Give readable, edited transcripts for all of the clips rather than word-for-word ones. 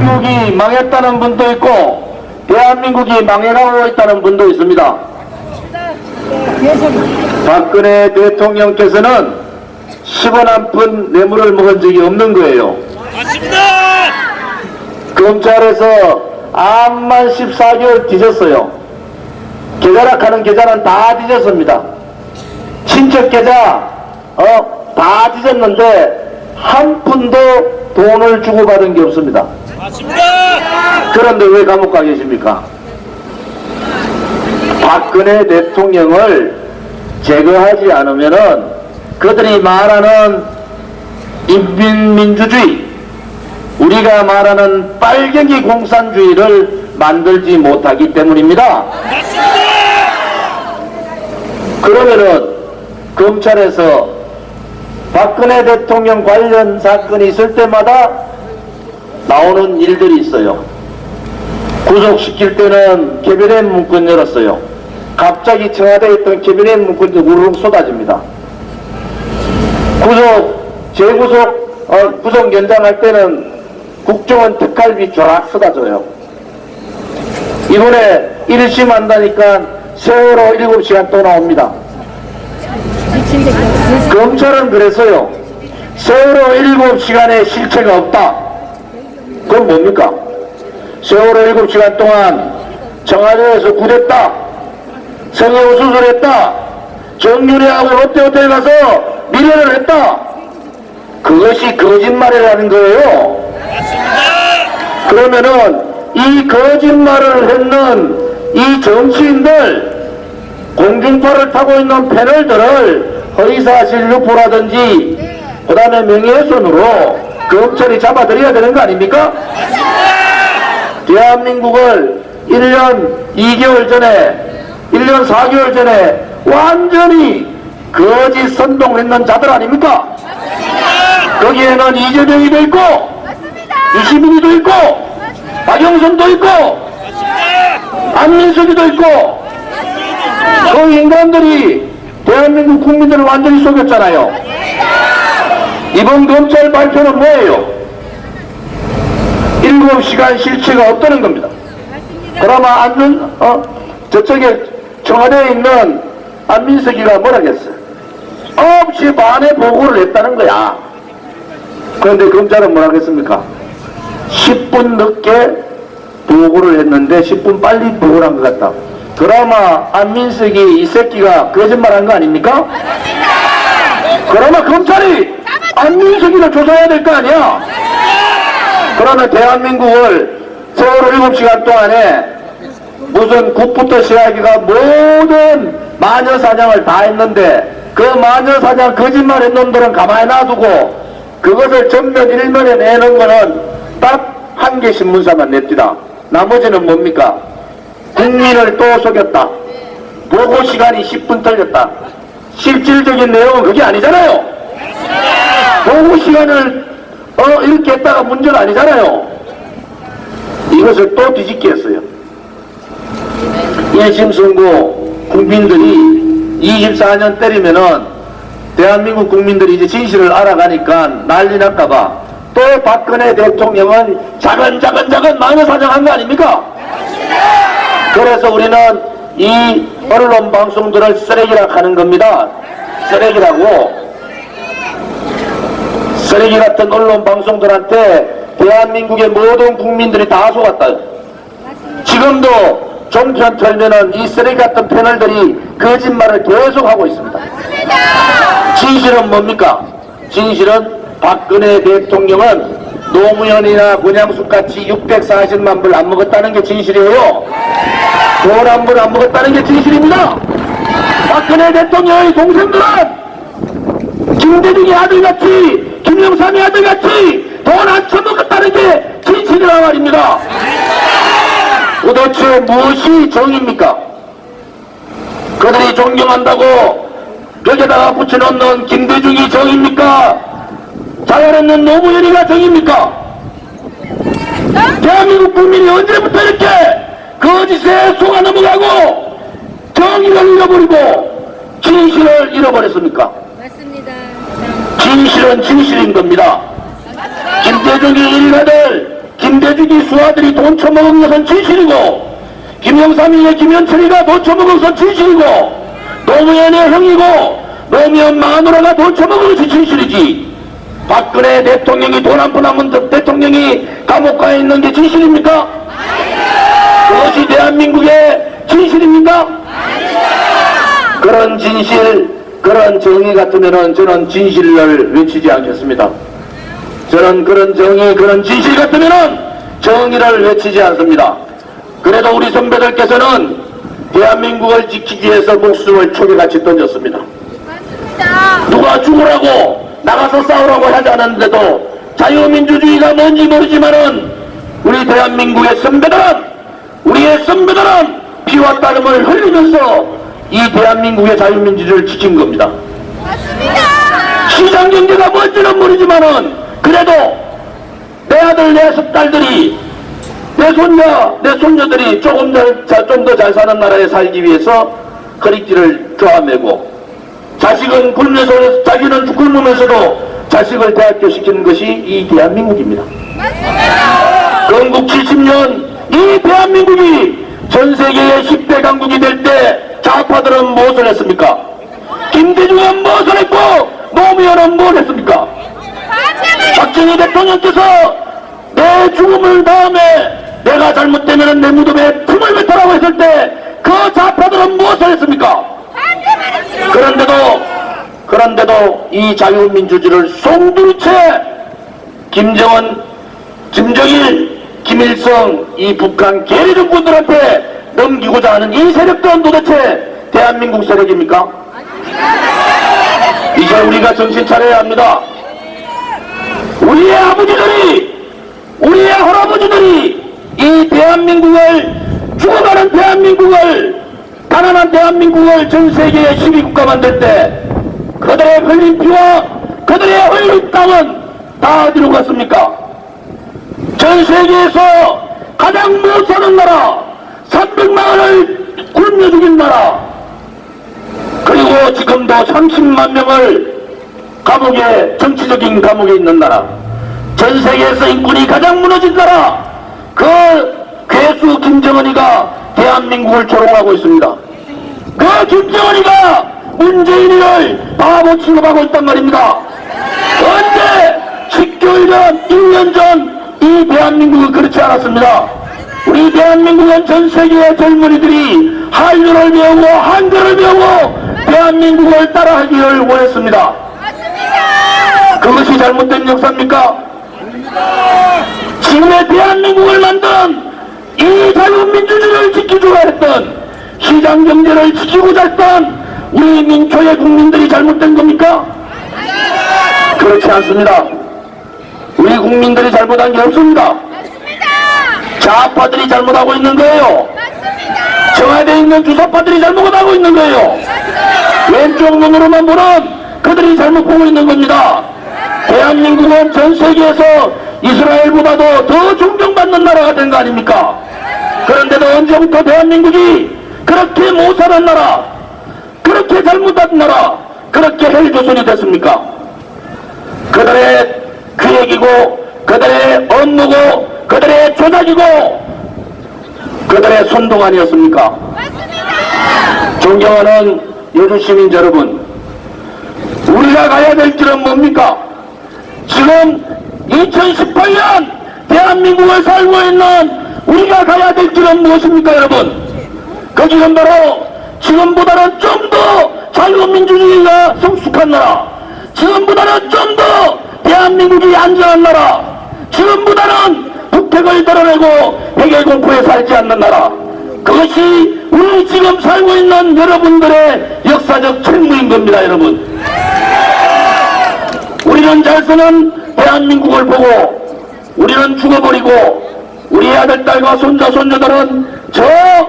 대한민국이 망했다는 분도 있고 대한민국이 망해가고 있다는 분도 있습니다. 박근혜 대통령께서는 10원 한 푼 뇌물을 먹은 적이 없는 거예요. 맞습니다. 검찰에서 암만 14개월 뒤졌어요. 계좌락하는 계좌는 다 뒤졌습니다. 친척 계좌 다 뒤졌는데 한 푼도 돈을 주고받은 게 없습니다. 맞습니다. 그런데 왜 감옥 가 계십니까? 박근혜 대통령을 제거하지 않으면은 그들이 말하는 인민민주주의, 우리가 말하는 빨갱이 공산주의를 만들지 못하기 때문입니다. 그러면은 검찰에서 박근혜 대통령 관련 사건이 있을 때마다 나오는 일들이 있어요. 구속시킬 때는 캐비넷 문건 열었어요. 갑자기 청와대에 있던 캐비넷 문건이 우르르 쏟아집니다. 구속 연장할 때는 국정원 특활비 쫙 쏟아져요. 이번에 1심 한다니까 세월호 7시간 또 나옵니다. 검찰은 그래서요, 세월호 7시간에 실체가 없다. 그건 뭡니까? 세월호 7시간 동안 청와대에서 구됐다, 성형 수술했다, 정유래하고 롯데호텔 가서 미래를 했다. 그것이 거짓말이라는 거예요. 그러면은 이 거짓말을 했는 이 정치인들, 공중파를 타고 있는 패널들을 허위사실 유포라든지 그 다음에 명예훼손으로 검찰이 잡아들여야 되는 거 아닙니까? 대한민국을 1년 2개월 전에 1년 4개월 전에 완전히 거짓 선동했는 자들 아닙니까? 거기에는 이재명이도 있고 유시민이도 있고 박영선도 있고 안민석이도 있고 그 인간들이 대한민국 국민들을 완전히 속였잖아요. 이번 검찰 발표는 뭐예요? 7시간 실체가 없다는 겁니다. 그러면 저쪽에 청와대에 있는 안민석이가 뭐라겠어요? 9시 반에 보고를 했다는 거야. 그런데 검찰은 뭐라겠습니까? 10분 늦게 보고를 했는데 10분 빨리 보고를 한 것 같다. 그러면 안민석이 이 새끼가 거짓말한 거 아닙니까? 그러면 검찰이 안민석이를 조사해야 될 거 아니야? 그러면 대한민국을 세월호 7시간 동안에 무슨 국부터 시작해가 모든 마녀사냥을 다 했는데 그 마녀사냥 거짓말한 놈들은 가만히 놔두고 그것을 전면 일면에 내는 거는 딱 한 개 신문사만 냅니다. 나머지는 뭡니까? 국민을 또 속였다. 보고 시간이 10분 틀렸다. 실질적인 내용은 그게 아니잖아요. 보고 시간을 이렇게 했다가 문제가 아니잖아요. 이것을 또 뒤집게 했어요. 1심 선고 국민들이 24년 때리면은 대한민국 국민들이 이제 진실을 알아가니까 난리 날까봐 또 박근혜 대통령은 작은 마녀사냥한 거 아닙니까? 그래서 우리는 이 언론 방송들을 쓰레기라 하는 겁니다. 쓰레기 같은 언론 방송들한테 대한민국의 모든 국민들이 다 속았다. 지금도 종편 틀면은 이 쓰레기 같은 패널들이 거짓말을 계속하고 있습니다. 진실은 뭡니까? 진실은 박근혜 대통령은 노무현이나 문양숙 같이 640만 불 안 먹었다는 게 진실이에요. 돈 한 불 안 먹었다는 게 진실입니다. 박근혜 대통령의 동생들은 김대중의 아들같이 김영삼의 아들같이 돈 안 처먹었다는 게 진실이란 말입니다. 도대체 무엇이 정입니까? 그들이 존경한다고 벽에다가 붙여놓는 김대중이 정입니까? 자살했는 노무현이가 정입니까? 대한민국 국민이 언제부터 이렇게 거짓에 속아 넘어가고 정의를 잃어버리고 진실을 잃어버렸습니까? 맞습니다. 진실은 진실인 겁니다. 김대중의 일가들 김대중이 수하들이 돈 처먹은 것은 진실이고 김영삼이의 김현철이가 돈 처먹은 것은 진실이고 노무현의 형이고 노무현 마누라가 돈 처먹은 것이 진실이지. 박근혜 대통령이 돈 한 푼 하면 대통령이 감옥 가 있는 게 진실입니까? 그것이 대한민국의 진실입니까? 그런 진실, 그런 정의 같으면은 저는 진실을 외치지 않겠습니다. 저는 그런 정의, 그런 진실 같으면은 정의를 외치지 않습니다. 그래도 우리 선배들께서는 대한민국을 지키기 위해서 목숨을 초계같이 던졌습니다. 누가 죽으라고 나가서 싸우라고 하지 않았는데도 자유민주주의가 뭔지 모르지만은 우리 대한민국의 선배들은, 우리의 선배들은 피와 땀을 흘리면서 이 대한민국의 자유민주주의를 지킨 겁니다. 시장경제가 뭔지는 모르지만은 그래도 내 아들, 내 딸들이, 내 손자, 내 손녀들이 좀 더 잘 사는 나라에 살기 위해서 허리띠를 쪼아매고 자식은 굶으면서, 자기는 굶으면서도 자식을 대학교시키는 것이 이 대한민국입니다. 건국 70년 이 대한민국이 전 세계의 10대 강국이 될 때 좌파들은 무엇을 했습니까? 김대중은 무엇을 했고 노무현은 뭘 했습니까? 박정희 대통령께서 내 죽음을 다음에 내가 잘못되면 내 무덤에 품을 뱉으라고 했을 때 그 좌파들은 무엇을 했습니까? 그런데도 이 자유민주주의를 송두리째 김정은, 김정일, 김일성 이 북한 계리 정권들한테 넘기고자 하는 이 세력들은 도대체 대한민국 세력입니까? 이제 우리가 정신 차려야 합니다. 우리의 아버지들이, 우리의 할아버지들이 이 대한민국을, 죽어가는 대한민국을, 가난한 대한민국을 전 세계의 12국가 만들 때 그들의 흘린 피와 그들의 흘린 땀은 다 어디로 갔습니까? 전 세계에서 가장 못 사는 나라, 300만원을 굶겨 죽인 나라, 그리고 지금도 30만 명을 감옥에, 정치적인 감옥에 있는 나라, 전 세계에서 인권이 가장 무너진 나라, 그 괴수 김정은이가 대한민국을 조롱하고 있습니다. 그 김정은이가 문재인이를 바보 취급하고 있단 말입니다. 언제 10개월 전, 1년 전 이 대한민국은 그렇지 않았습니다. 우리 대한민국은 전 세계의 젊은이들이 한류를 배우고 한글을 배우고 대한민국을 따라하기를 원했습니다. 그것이 잘못된 역사입니까? 지금의 대한민국을 만든 이 자유민주주의를 지키고자 했던, 시장경제를 지키고자 했던 우리 민초의 국민들이 잘못된 겁니까? 그렇지 않습니다. 우리 국민들이 잘못한 게 없습니다. 좌파들이 잘못하고 있는 거예요. 청와대에 있는 주사파들이 잘못하고 있는 거예요. 왼쪽 눈으로만 보는 그들이 잘못 보고 있는 겁니다. 대한민국은 전 세계에서 이스라엘보다도 더 존경받는 나라가 된 거 아닙니까? 그런데도 언제부터 대한민국이 그렇게 못 사는 나라, 그렇게 잘못한 나라, 그렇게 헬조선이 됐습니까? 그들의 기획이고 그들의 업무고 그들의 조작이고 그들의 선동 아니었습니까? 존경하는 여주 시민 여러분, 우리가 가야 될 길은 뭡니까? 지금 2018년 대한민국을 살고 있는 우리가 가야 될 길은 무엇입니까, 여러분? 그 길은 바로 지금보다는 좀 더 자유민주주의가 성숙한 나라, 지금보다는 좀 더 대한민국이 안전한 나라, 지금보다는 북핵을 드러내고 핵의 공포에 살지 않는 나라, 그것이 우리 지금 살고 있는 여러분들의 역사적 책무인 겁니다, 여러분. 우리는 잘 사는 대한민국을 보고 우리는 죽어버리고 우리 아들, 딸과 손자, 손녀들은 저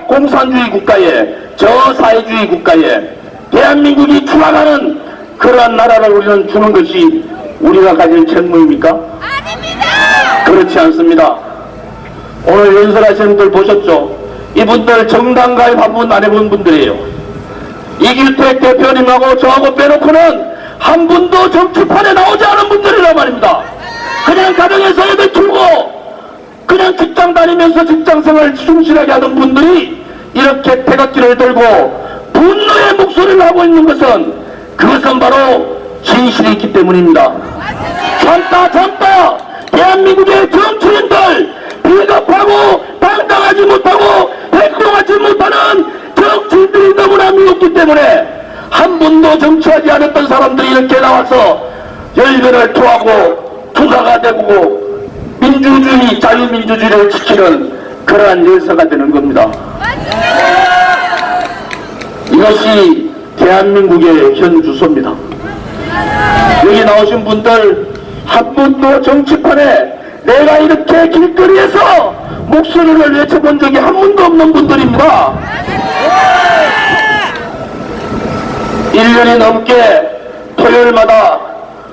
공산주의 국가에, 저 사회주의 국가에 대한민국이 추락하는 그러한 나라를 우리는 주는 것이 우리가 가질 책무입니까? 아닙니다. 그렇지 않습니다. 오늘 연설하시는 분들 보셨죠? 이분들 정당 가입 한 번 안 해본 분들이에요. 이길택 대표님하고 저하고 빼놓고는 한 분도 정치판에 나오지 않은 분들이란 말입니다. 그냥 가정에서 애들 키우고 그냥 직장 다니면서 직장생활 충실하게 하던 분들이 이렇게 태극기를 들고 분노의 목소리를 하고 있는 것은 그것은 바로 진실이 있기 때문입니다. 참다 대한민국의 정치인들 비겁하고 당당하지 못하고 행동하지 못하는 정치인들이 너무나 미웠기 때문에 한 번도 정치하지 않았던 사람들이 이렇게 나와서 열변을 토하고 투사가 되고 민주주의, 자유민주주의를 지키는 그러한 열사가 되는 겁니다. 이것이 대한민국의 현 주소입니다. 여기 나오신 분들 한 번도 정치판에 내가 이렇게 길거리에서 목소리를 외쳐본 적이 한 번도 없는 분들입니다. 1년이 넘게 토요일마다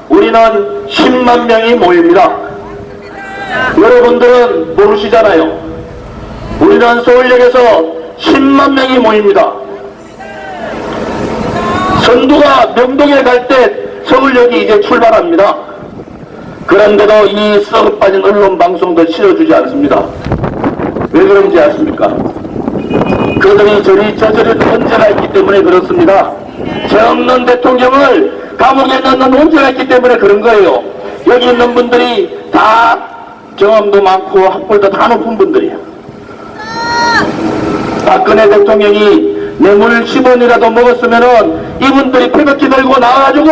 우리는 10만 명이 모입니다. 여러분들은 모르시잖아요. 우리는 서울역에서 10만 명이 모입니다. 선두가 명동에 갈 때 서울역이 이제 출발합니다. 그런데도 이 썩어 빠진 언론 방송도 실어주지 않습니다. 왜 그런지 아십니까? 그들이 저저리 문제가 있기 때문에 그렇습니다. 죄 없는 대통령을 감옥에 넣는 문제가 있기 때문에 그런 거예요. 여기 있는 분들이 다 경험도 많고 학벌도 다 높은 분들이에요. 박근혜 대통령이 뇌물 10원이라도 먹었으면은 이분들이 태극기 들고 나와가지고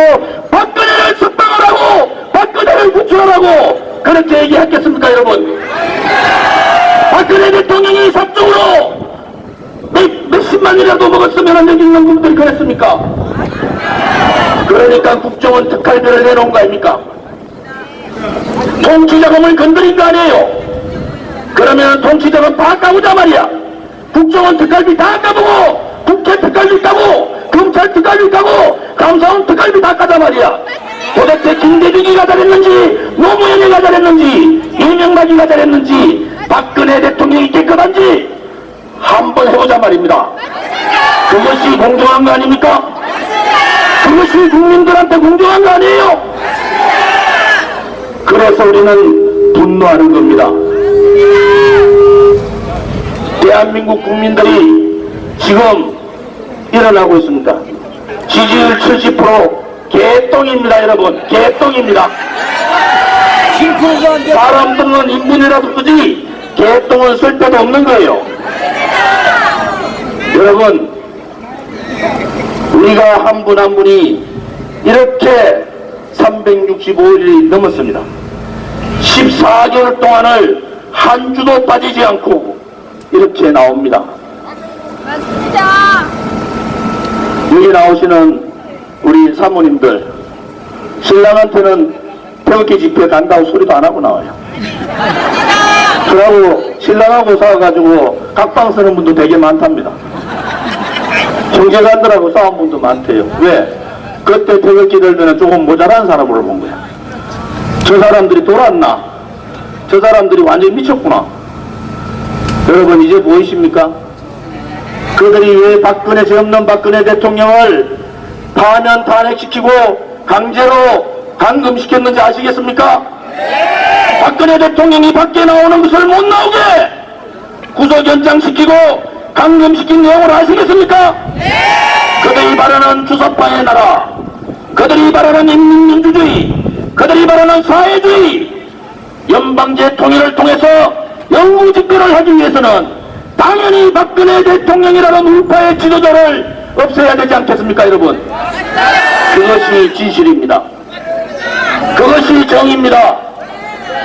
박근혜를 석방을 하고 박근혜를 구출하라고 그렇게 얘기했겠습니까, 여러분? 박근혜 대통령이 삽종으로 몇십만이라도 먹었으면 여기 있는 분들이 그랬습니까? 그러니까 국정원 특활비를 내놓은 거 아닙니까? 통치자금을 건드린 거 아니에요? 그러면 통치자금 다 까보자 말이야. 국정원 특활비 다 까보고 국회 특활비 까고 검찰 특활비 까고 감사원 특활비 다 까자 말이야. 도대체 김대중이가 잘했는지 노무현이가 잘했는지 이명박이가 잘했는지 박근혜 대통령이 깨끗한지 한번 해보자 말입니다. 그것이 공정한 거 아닙니까? 그것이 국민들한테 공정한 거 아니에요? 그래서 우리는 분노하는 겁니다. 대한민국 국민들이 지금 일어나고 있습니다. 지지율 70% 개똥입니다, 여러분. 개똥입니다. 사람들은 인분이라도 쓰지 개똥은 쓸 데도 없는 거예요. 여러분, 우리가 한 분 한 분이 이렇게 365일이 넘었습니다. 14개월 동안을 한 주도 빠지지 않고 이렇게 나옵니다. 맞습니다. 여기 나오시는 우리 사모님들, 신랑한테는 태극기 집회 간다고 소리도 안 하고 나와요. 그러고 신랑하고 싸워가지고 각방 쓰는 분도 되게 많답니다. 경제관들하고 싸운 분도 많대요. 왜? 그때 태극기 들면 조금 모자란 사람으로 본 거야. 저 사람들이 돌았나? 저 사람들이 완전히 미쳤구나. 여러분 이제 보이십니까? 그들이 왜 박근혜, 죄 없는 박근혜 대통령을 파면 탄핵시키고 강제로 감금시켰는지 아시겠습니까? 박근혜 대통령이 밖에 나오는 것을 못 나오게 구속 연장시키고 감금시킨 내용을 아시겠습니까? 그들이 바라는 주사파의 나라, 그들이 바라는 인민민주주의, 그들이 바라는 사회주의, 연방제 통일을 통해서 영구 집권을 하기 위해서는 당연히 박근혜 대통령이라는 우파의 지도자를 없애야 되지 않겠습니까, 여러분? 그것이 진실입니다. 그것이 정의입니다.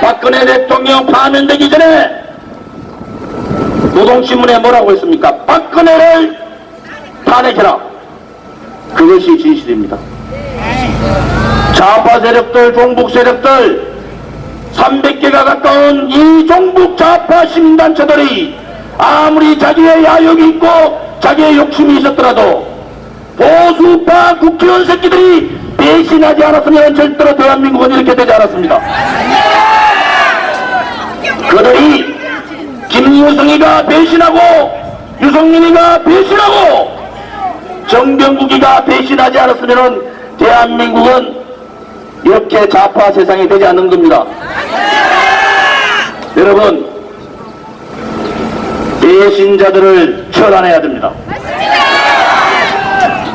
박근혜 대통령 파면되기 전에 노동신문에 뭐라고 했습니까? 박근혜를 탄핵해라. 그것이 진실입니다. 좌파 세력들, 종북 세력들 300개가 가까운 이 종북 좌파 시민단체들이 아무리 자기의 야욕이 있고 자기의 욕심이 있었더라도 보수파 국회의원 새끼들이 배신하지 않았으면 절대로 대한민국은 이렇게 되지 않았습니다. 그들이 김유성이가 배신하고 유성민이가 배신하고 정병국이가 배신하지 않았으면 대한민국은 이렇게 좌파 세상이 되지 않는 겁니다. 여러분, 배신자들을 처단해야 됩니다.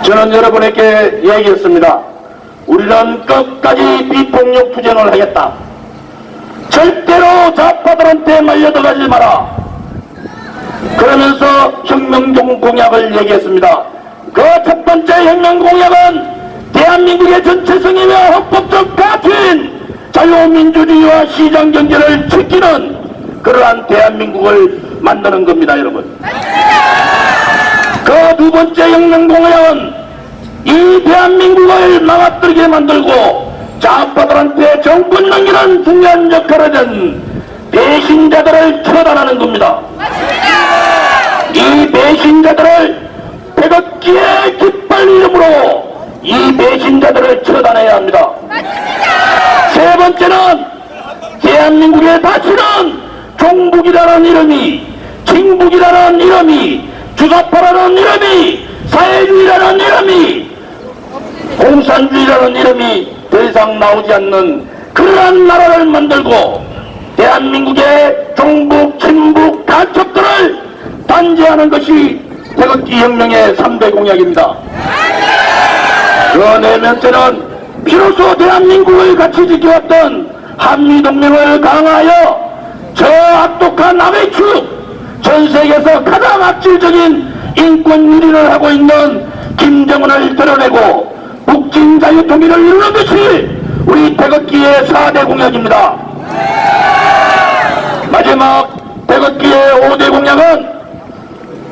저는 여러분에게 얘기했습니다. 우리는 끝까지 비폭력 투쟁을 하겠다. 절대로 좌파들한테 말려들어가지 마라. 그러면서 혁명 공약을 얘기했습니다. 그 첫 번째 혁명 공약은 대한민국의 전체성이며 헌법적 가치인 자유민주주의와 시장경제를 지키는 그러한 대한민국을 만드는 겁니다, 여러분. 그 두 번째 혁명 공약은 이 대한민국을 망가뜨리게 만들고 좌파들한테 정권 넘기는 중요한 역할을 한 배신자들을 처단하는 겁니다. 이 배신자들을 태극기의 깃발 이름으로 이 배신자들을 처단해야 합니다. 세 번째는 대한민국에 다시는 종북이라는 이름이, 진북이라는 이름이, 주사파라는 이름이, 사회주의라는 이름이, 공산주의라는 이름이 더 이상 나오지 않는 그러한 나라를 만들고 대한민국의 종북, 친북, 간첩들을 단죄하는 것이 태극기 혁명의 3대 공약입니다. 그 네 번째는 비로소 대한민국을 같이 지켜왔던 한미동맹을 강화하여 저 악독한 아메추 전 세계에서 가장 악질적인 인권 유린을 하고 있는 김정은을 드러내고 북진 자유 통일을 이루는 것이 우리 태극기의 4대 공약입니다. 마지막 태극기의 5대 공약은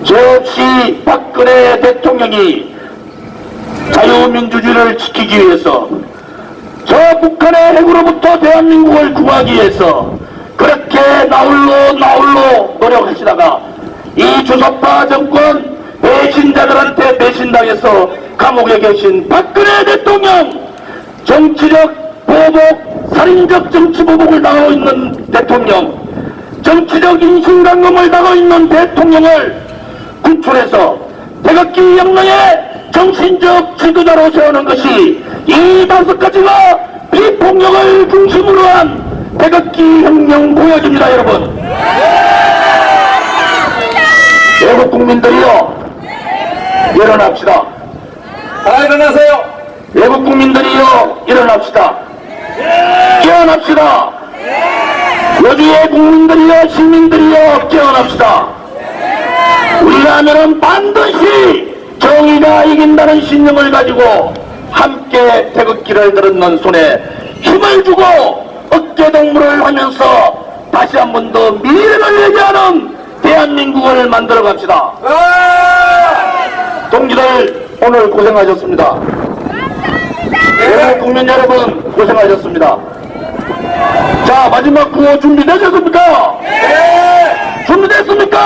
저 없이 박근혜 대통령이 자유민주주의를 지키기 위해서 저 북한의 핵으로부터 대한민국을 구하기 위해서 그렇게 나홀로 노력하시다가 이 주사파 정권 배신자들한테 배신당해서 감옥에 계신 박근혜 대통령 정치적 보복, 살인적 정치 보복을 당하고 있는 대통령, 정치적 인신강금을 당하고 있는 대통령을 구출해서 태극기 혁명의 정신적 지도자로 세우는 것이 이 5가지가 비폭력을 중심으로 한 태극기 혁명 공약입니다, 여러분. 외국 국민들이요, 일어납시다. 다 일어나세요. 외국 국민들이요, 일어납시다. 깨어납시다. 여주의 국민들이요, 시민들이요, 깨어납시다. 우리라면은 반드시 정의가 이긴다는 신념을 가지고 함께 태극기를 들었는 손에 힘을 주고 어깨동무를 하면서 다시 한 번 더 미래를 얘기하는 대한민국을 만들어 갑시다. 동지들 오늘 고생하셨습니다. 외국 국민 여러분 고생하셨습니다. 자, 마지막 구호 준비되셨습니까? 네! 준비됐습니까?